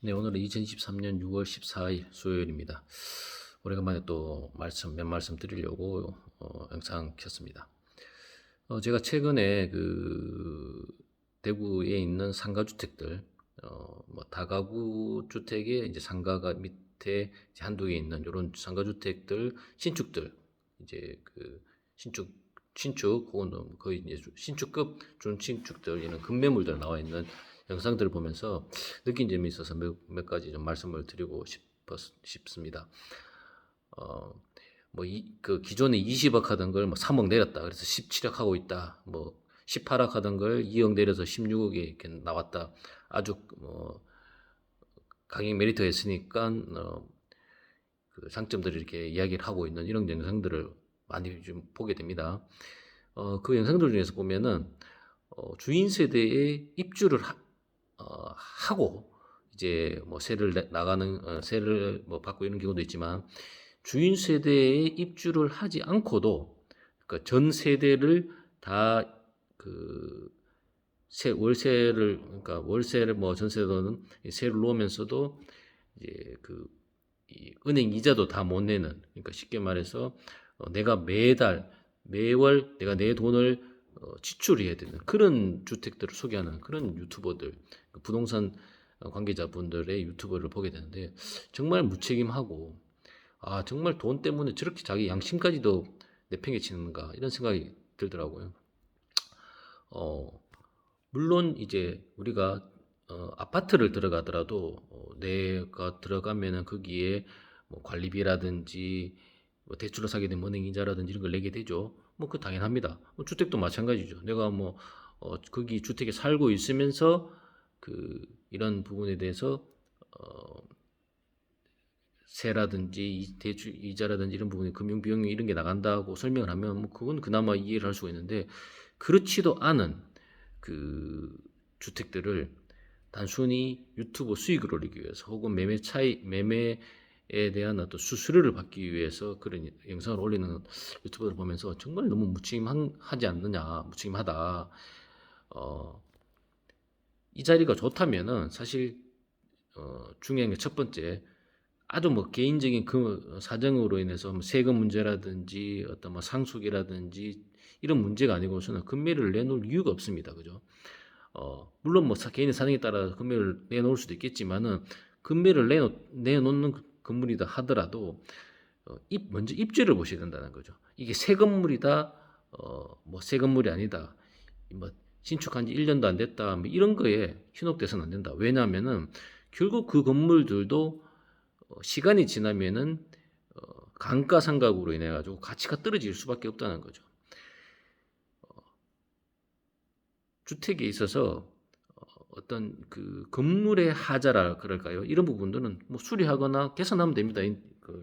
네, 오늘은 2023년 6월 14일 수요일입니다. 오래간만에 또 몇 말씀 드리려고 영상 켰습니다. 제가 최근에 대구에 있는 상가주택들, 뭐 다가구 주택에 이제 상가가 밑에 이제 한두 개 있는 이런 상가주택들, 신축들, 이제 신축 혹은 거의 이제 신축급 준신축들 이런 급매물들 나와 있는 영상들을 보면서 느낀 점이 있어서 몇 가지 좀 말씀을 드리고 싶습니다. 기존에 20억 하던 걸 뭐 3억 내렸다. 그래서 17억 하고 있다. 뭐 18억 하던 걸 2억 내려서 16억에 이렇게 나왔다. 아주 가격 메리트가 있으니까 그 장점들을 이렇게 이야기를 하고 있는 이런 영상들을 많이 좀 보게 됩니다. 그 영상들 중에서 보면은 주인 세대에 입주를 하고 이제 뭐 세를 뭐 받고 이런 경우도 있지만 주인 세대에 입주를 하지 않고도 그러니까 전 세대를 다그 월세를 그러니까 월세를 뭐 전세로는 세를 놓으면서도 이제 이 은행 이자도 다 못 내는 그러니까 쉽게 말해서 내가 매월 내가 내 돈을 지출해야 되는 그런 주택들을 소개하는 그런 유튜버들 부동산 관계자분들의 유튜버를 보게 되는데 정말 무책임하고 정말 돈 때문에 저렇게 자기 양심까지도 내팽개치는가 이런 생각이 들더라고요. 어, 물론 이제 우리가 아파트를 들어가더라도 내가 들어가면은 거기에 뭐 관리비라든지 뭐 대출을 사게 되면 은행 이자라든지 이런 걸 내게 되죠. 뭐 그 당연합니다. 뭐 주택도 마찬가지죠. 내가 뭐 거기 주택에 살고 있으면서 이런 부분에 대해서 어, 세라든지 대출 이자라든지 이런 부분에 금융 비용이 이런 게 나간다고 설명을 하면 뭐 그건 그나마 이해를 할 수가 있는데 그렇지도 않은 그 주택들을 단순히 유튜브 수익을 올리기 위해서 혹은 매매에 대한 어떤 수수료를 받기 위해서 그런 영상을 올리는 유튜버를 보면서 정말 너무 무책임하지 않느냐, 무책임하다. 어, 이 자리가 좋다면은 사실 중요한 게 첫 번째 아주 뭐 개인적인 그 사정으로 인해서 뭐 세금 문제라든지 어떤 뭐 상속이라든지 이런 문제가 아니고서는 금매를 내놓을 이유가 없습니다. 그죠? 물론 뭐 개인의 사정에 따라 금매를 내놓을 수도 있겠지만은 금매를 내놓는 건물이다 하더라도 먼저 입지를 보셔야 된다는 거죠. 이게 새 건물이다, 뭐 새 건물이 아니다, 뭐 신축한 지 1년도 안 됐다, 뭐 이런 거에 현혹돼서는 안 된다. 왜냐하면은 결국 그 건물들도 시간이 지나면은 감가상각으로 인해 가지고 가치가 떨어질 수밖에 없다는 거죠. 주택에 있어서 어떤 그 건물의 하자라 그럴까요? 이런 부분들은 뭐 수리하거나 개선하면 됩니다.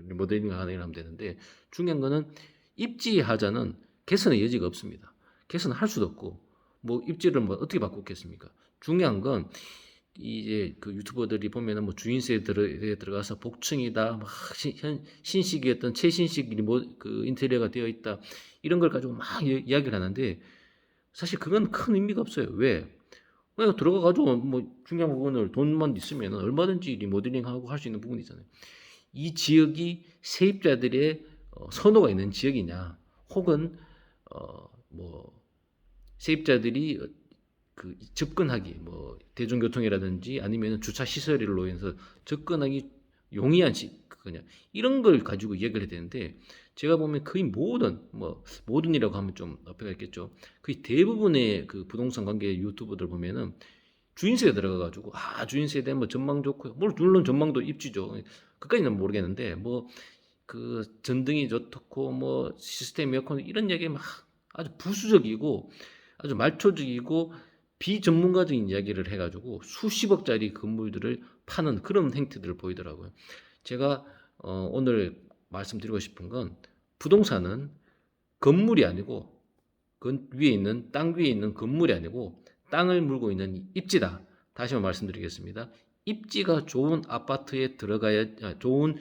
리모델링 하면 되는데 중요한 거는 입지 하자는 개선의 여지가 없습니다. 개선할 수도 없고 뭐 입지를 뭐 어떻게 바꾸겠습니까? 중요한 건 이제 그 유튜버들이 보면은 뭐 주인세에 들어가서 복층이다, 막 신식이 어떤 최신식 그 인테리어가 되어 있다 이런 걸 가지고 막 이야기를 하는데 사실 그건 큰 의미가 없어요. 왜? 그냥 들어가가지고 뭐 중요한 부분을 돈만 있으면 얼마든지 리모델링하고 할 수 있는 부분이 있잖아요. 이 지역이 세입자들의 선호가 있는 지역이냐, 혹은 뭐 세입자들이 접근하기, 뭐 대중교통이라든지 아니면 주차 시설로 인해서 접근하기 용이한 그냥 이런 걸 가지고 이야기를 해야 되는데 제가 보면 거의 모든이라고 하면 좀 어폐가 있겠죠. 거의 대부분의 그 부동산 관계 유튜버들 보면은 주인세에 들어가가지고 주인세에 대한 뭐 전망 좋고요. 물론 전망도 입지죠. 그까지는 모르겠는데 뭐 그 전등이 좋고 뭐 시스템 에어컨 이런 얘기 막 아주 부수적이고 아주 말초적이고 비전문가적인 이야기를 해가지고 수십억짜리 건물들을 파는 그런 행태들을 보이더라고요. 제가 오늘 말씀드리고 싶은 건 부동산은 건물이 아니고 땅 위에 있는 건물이 아니고 땅을 물고 있는 입지다. 다시 한번 말씀드리겠습니다. 입지가 좋은 아파트에 좋은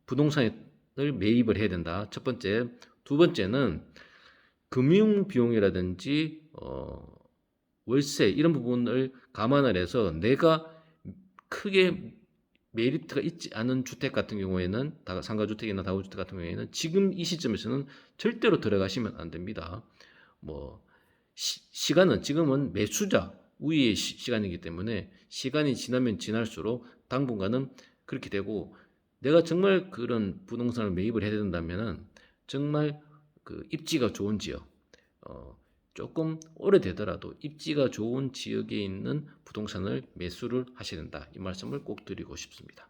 부동산을 매입을 해야 된다. 첫 번째. 두 번째는 금융 비용이라든지 월세 이런 부분을 감안을 해서 내가 크게 메리트가 있지 않은 주택 같은 경우에는 상가주택이나 다주택 같은 경우에는 지금 이 시점에서는 절대로 들어가시면 안 됩니다. 뭐 시간은 지금은 매수자 우위의 시간이기 때문에 시간이 지나면 지날수록 당분간은 그렇게 되고, 내가 정말 그런 부동산을 매입을 해야 된다면은 정말 그 입지가 좋은 지역, 조금 오래되더라도 입지가 좋은 지역에 있는 부동산을 매수를 하셔야 된다, 이 말씀을 꼭 드리고 싶습니다.